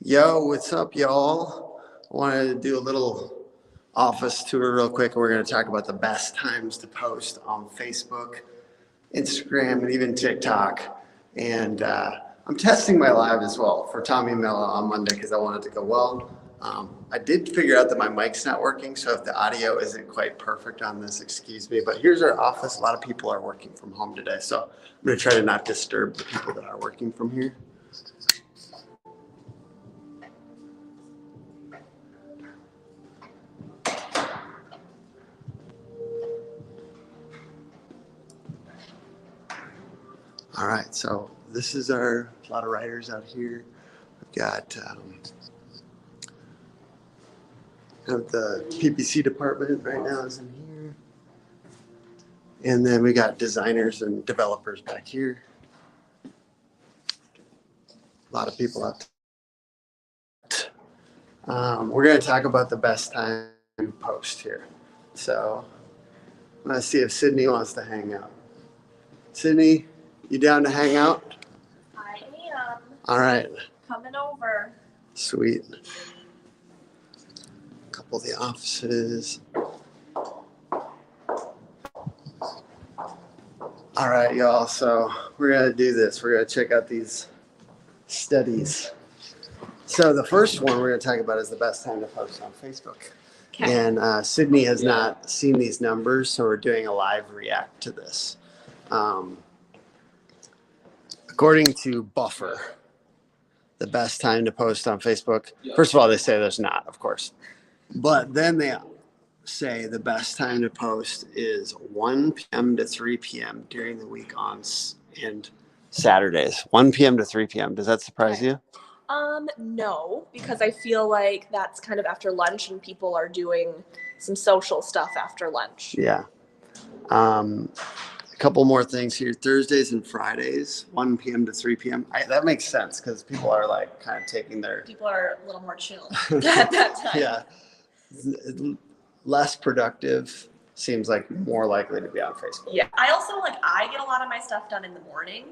Yo, what's up, y'all? I wanted to do a little office tour real quick. We're going to talk about the best times to post on Facebook, Instagram, and even TikTok. And I'm testing my live as well for Tommy Mella on Monday because I want it to go well. I did figure out that my mic's not working, so if the audio isn't quite perfect on this, excuse me. But here's our office. A lot of people are working from home today, so I'm going to try to not disturb the people that are working from here. All right, so this is a lot of writers out here. We've got the PPC department right now is in here. And then we got designers and developers back here. A lot of people out there. We're going to talk about the best time to post here. So let's see if Sydney wants to hang out. Sydney, you down to hang out? I am. All right. Coming over. Sweet. A couple of the offices. All right, y'all. So we're going to do this. We're going to check out these studies. So the first one we're going to talk about is the best time to post on Facebook. Okay. And Sydney has not seen these numbers, so we're doing a live react to this. According to Buffer, the best time to post on Facebook, first of all, they say there's not, of course. But then they say the best time to post is 1 p.m. to 3 p.m. during the week and Saturdays. 1 p.m. to 3 p.m. Does that surprise you? No, because I feel like that's kind of after lunch and people are doing some social stuff after lunch. Yeah. A couple more things here. Thursdays and Fridays, 1 p.m. to 3 p.m. That makes sense because people are like kind of taking their... People are a little more chill at that time. Yeah. Less productive seems like more likely to be on Facebook. Yeah. I also I get a lot of my stuff done in the morning,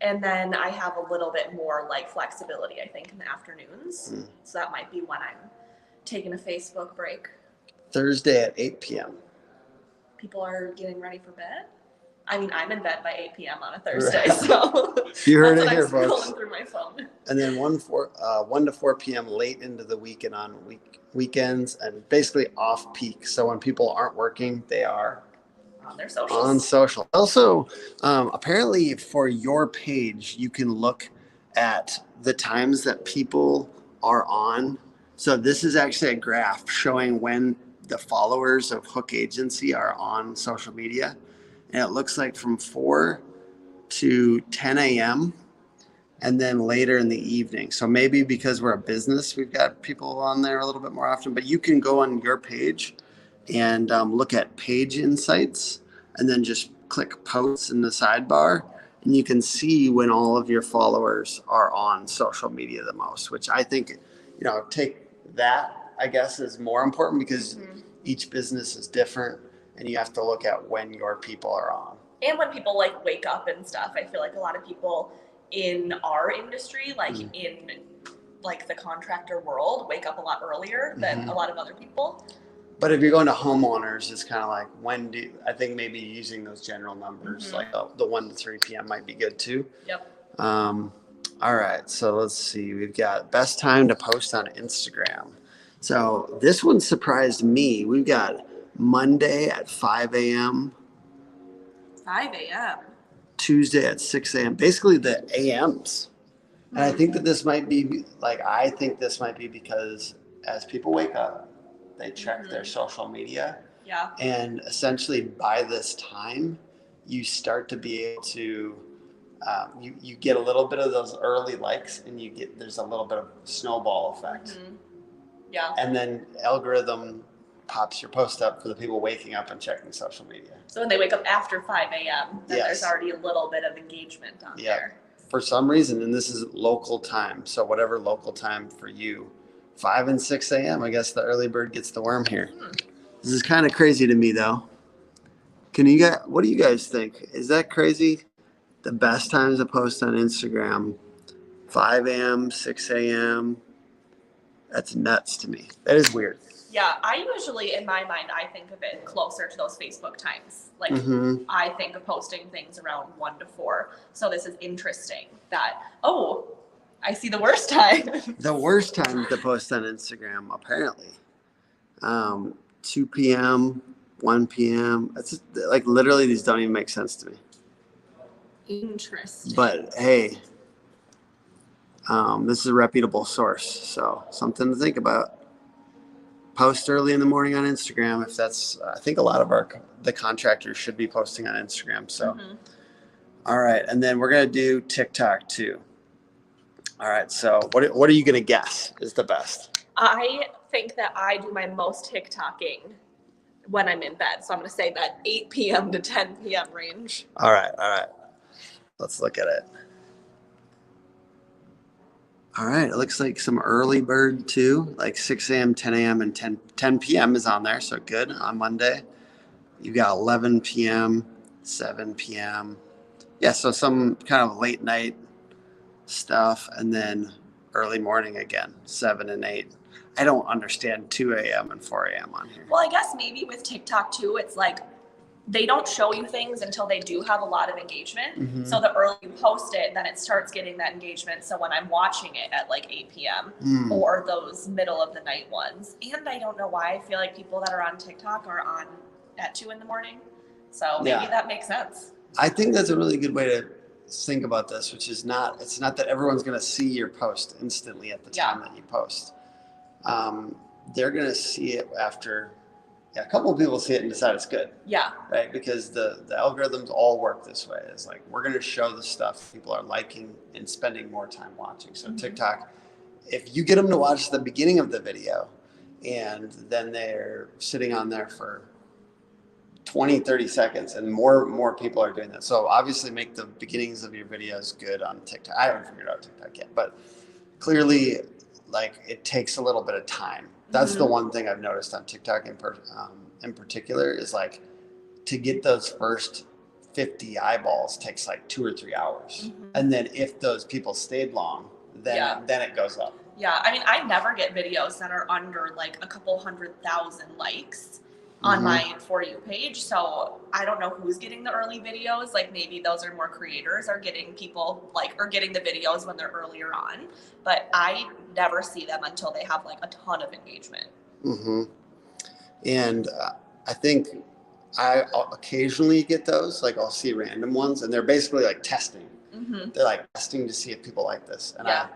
and then I have a little bit more flexibility, I think, in the afternoons. So that might be when I'm taking a Facebook break. Thursday at 8 p.m. People are getting ready for bed. I mean, I'm in bed by 8 p.m. on a Thursday, so you heard it here, I'm folks. Scrolling through my phone. And then 1 to 4 p.m. late into the weekend on weekends and basically off peak. So when people aren't working, they are on their socials. On social. Also, apparently for your page, you can look at the times that people are on. So this is actually a graph showing when the followers of Hook Agency are on social media. And it looks like from 4 to 10 a.m. and then later in the evening. So maybe because we're a business, we've got people on there a little bit more often. But you can go on your page and look at page insights and then just click posts in the sidebar. And you can see when all of your followers are on social media the most, which I think, take that, I guess, is more important because each business is different. And you have to look at when your people are on. And when people wake up and stuff, I feel like a lot of people in our industry, in the contractor world, wake up a lot earlier than a lot of other people. But if you're going to homeowners, it's kind of I think maybe using those general numbers, the 1 to 3 p.m. might be good too. Yep. All right, so let's see. We've got best time to post on Instagram. So this one surprised me. We've got Monday at 5 a.m. 5 a.m. Tuesday at 6 a.m. Basically the AMs. And I think that this might be because as people wake up, they check their social media. Yeah. And essentially by this time, you start to be able to, you get a little bit of those early likes and there's a little bit of snowball effect. Yeah. And then algorithm pops your post up for the people waking up and checking social media. So when they wake up after 5 a.m., then there's already a little bit of engagement on there. For some reason, and this is local time, so whatever local time for you, 5 and 6 a.m., I guess the early bird gets the worm here. This is kind of crazy to me, though. What do you guys think? Is that crazy? The best times to post on Instagram, 5 a.m., 6 a.m., That's nuts to me. That is weird. Yeah, I usually, in my mind, I think of it closer to those Facebook times. Like, I think of posting things around 1 to 4. So this is interesting that, oh, I see the worst time. The worst time to post on Instagram, apparently. 2 p.m., 1 p.m. It's just, like literally these don't even make sense to me. Interesting. But hey, this is a reputable source, so something to think about. Post early in the morning on Instagram if that's. I think a lot of the contractors should be posting on Instagram. So, all right, and then we're gonna do TikTok too. All right, so what are you gonna guess is the best? I think that I do my most TikToking when I'm in bed. So I'm going to say that 8 p.m. to 10 p.m. range. All right. Let's look at it. All right, it looks like some early bird too, like 6 a.m., 10 a.m., and 10 p.m. is on there, so good on Monday. You've got 11 p.m., 7 p.m. Yeah, so some kind of late night stuff, and then early morning again, 7 and 8. I don't understand 2 a.m. and 4 a.m. on here. Well, I guess maybe with TikTok too, it's like they don't show you things until they do have a lot of engagement. So the earlier you post it, then it starts getting that engagement. So when I'm watching it at like 8 p.m. or those middle of the night ones, and I don't know why I feel like people that are on TikTok are on at 2 in the morning. So maybe that makes sense. I think that's a really good way to think about this, which is it's not that everyone's going to see your post instantly at the time that you post. They're going to see it after. Yeah, a couple of people see it and decide it's good. Yeah. Right, because the algorithms all work this way. It's like we're going to show the stuff people are liking and spending more time watching. So TikTok, if you get them to watch the beginning of the video and then they're sitting on there for 20, 30 seconds and more people are doing that. So obviously make the beginnings of your videos good on TikTok. I haven't figured out TikTok yet, but clearly like it takes a little bit of time. That's the one thing I've noticed on TikTok in particular is like to get those first 50 eyeballs takes like 2 or 3 hours. And then if those people stayed long, then it goes up. Yeah, I mean, I never get videos that are under like a couple 100,000 likes on my For You page. So I don't know who's getting the early videos. Like maybe those are more creators are getting people or getting the videos when they're earlier on. But I never see them until they have like a ton of engagement. And I think I'll occasionally get those. Like I'll see random ones and they're basically like testing. They're like testing to see if people like this. And I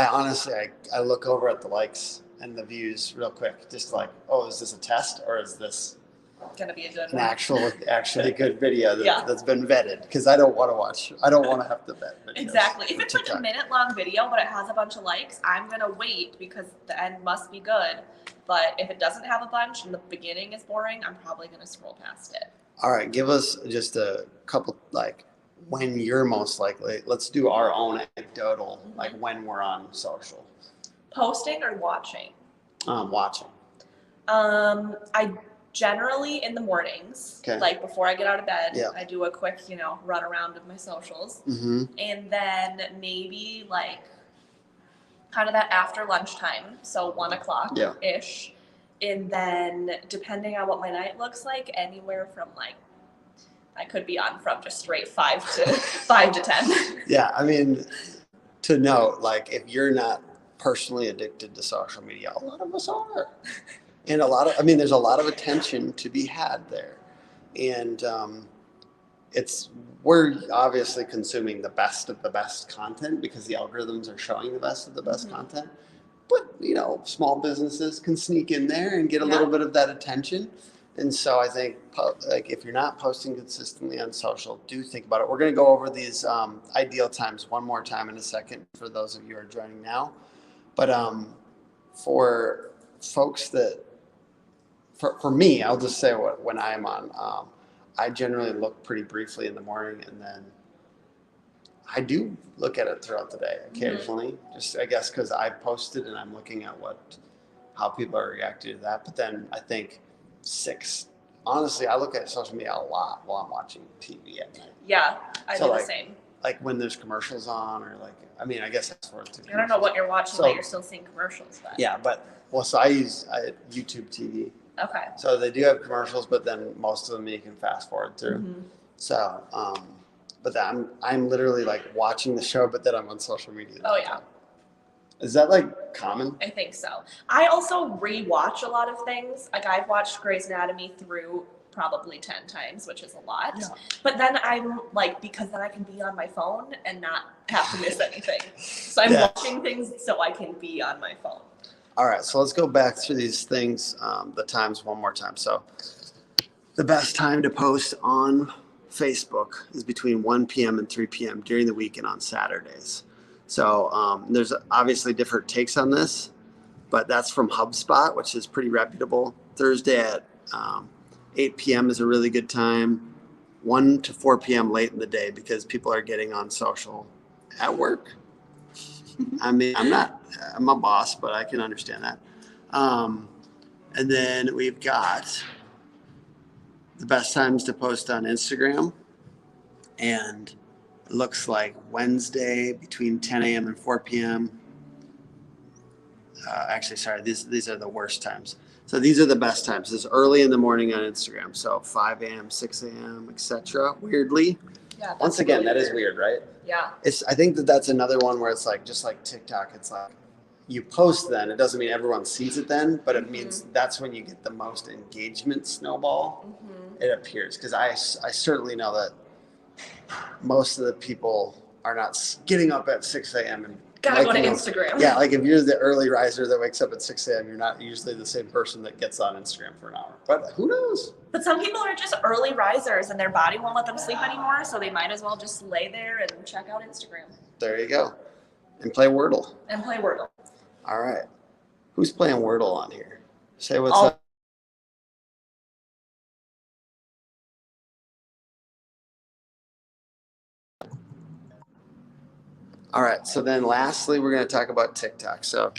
honestly, I look over at the likes and the views real quick, just like, oh, is this a test or is this gonna be a good one? Actually good video that's been vetted? Because I don't want to have to vet videos. Exactly. If it's like a minute-long video but it has a bunch of likes, I'm gonna wait because the end must be good. But if it doesn't have a bunch and the beginning is boring, I'm probably gonna scroll past it. All right, give us just a couple like when you're most likely. Let's do our own anecdotal, like when we're on social. Posting or watching? Watching. I generally in the mornings, like before I get out of bed, I do a quick, run around of my socials. And then maybe like kind of that after lunchtime, so 1 o'clock ish. And then depending on what my night looks like, anywhere from like, I could be on from just straight 5 to 10. Yeah, I mean, to note, like if you're not personally addicted to social media, a lot of us are. And there's a lot of attention to be had there. And we're obviously consuming the best of the best content because the algorithms are showing the best of the best content. But, small businesses can sneak in there and get a little bit of that attention. And so I think like if you're not posting consistently on social, do think about it. We're going to go over these ideal times one more time in a second for those of you who are joining now. But for folks for me, I'll just say when I'm on, I generally look pretty briefly in the morning and then I do look at it throughout the day occasionally, just I guess because I've posted and I'm looking at how people are reacting to that. But then I think honestly, I look at social media a lot while I'm watching TV at night. Yeah, I do the same. like when there's commercials on, or like, I mean, I guess that's for it too. I don't know what you're watching, but you're still seeing commercials. But. Yeah, but so I use YouTube TV. Okay. So they do have commercials, but then most of them you can fast forward through. Mm-hmm. So, but I'm literally like watching the show, but then I'm on social media. Oh yeah. Is that like common? I think so. I also rewatch a lot of things. Like I've watched Grey's Anatomy through probably 10 times, which is a lot. Yeah. But then I'm like, because then I can be on my phone and not have to miss anything. So I'm watching things so I can be on my phone. All right, so let's go back through these things, the times one more time. So the best time to post on Facebook is between 1 p.m. and 3 p.m. during the week and on Saturdays. So there's obviously different takes on this, but that's from HubSpot, which is pretty reputable. Thursday at 8 p.m. is a really good time. 1 to 4 p.m. late in the day because people are getting on social at work. I mean, I'm a boss, but I can understand that. And then we've got the best times to post on Instagram. And it looks like Wednesday between 10 a.m. and 4 p.m. Actually, sorry, these are the worst times. So these are the best times. This is early in the morning on Instagram. So 5 a.m., 6 a.m., etc. Weirdly. Yeah, once again, that is weird, right? Yeah. I think that's another one where it's like, just like TikTok, it's like you post then. It doesn't mean everyone sees it then, but it means that's when you get the most engagement snowball. Mm-hmm. It appears. Because I certainly know that most of the people are not getting up at 6 a.m. and gotta go to Instagram. Yeah, like if you're the early riser that wakes up at 6 a.m., you're not usually the same person that gets on Instagram for an hour. But who knows? But some people are just early risers and their body won't let them sleep anymore, so they might as well just lay there and check out Instagram. There you go. And play Wordle. All right. Who's playing Wordle on here? Say what's up. All right. So then lastly, we're going to talk about TikTok. So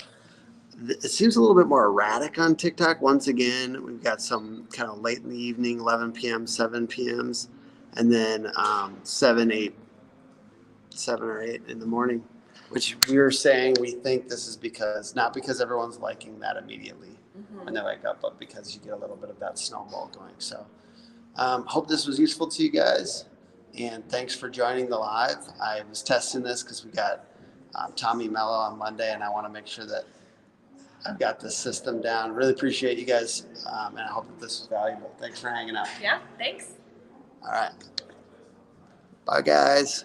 it seems a little bit more erratic on TikTok. Once again, we've got some kind of late in the evening, 11 p.m., 7 p.m.s, and then 7 or 8 in the morning, which we were saying we think this is not because everyone's liking that immediately when they wake up, but because you get a little bit of that snowball going. So hope this was useful to you guys. And thanks for joining the live. I was testing this because we got Tommy Mello on Monday, and I want to make sure that I've got the system down. Really appreciate you guys, and I hope that this was valuable. Thanks for hanging out. Yeah, thanks. All right. Bye, guys.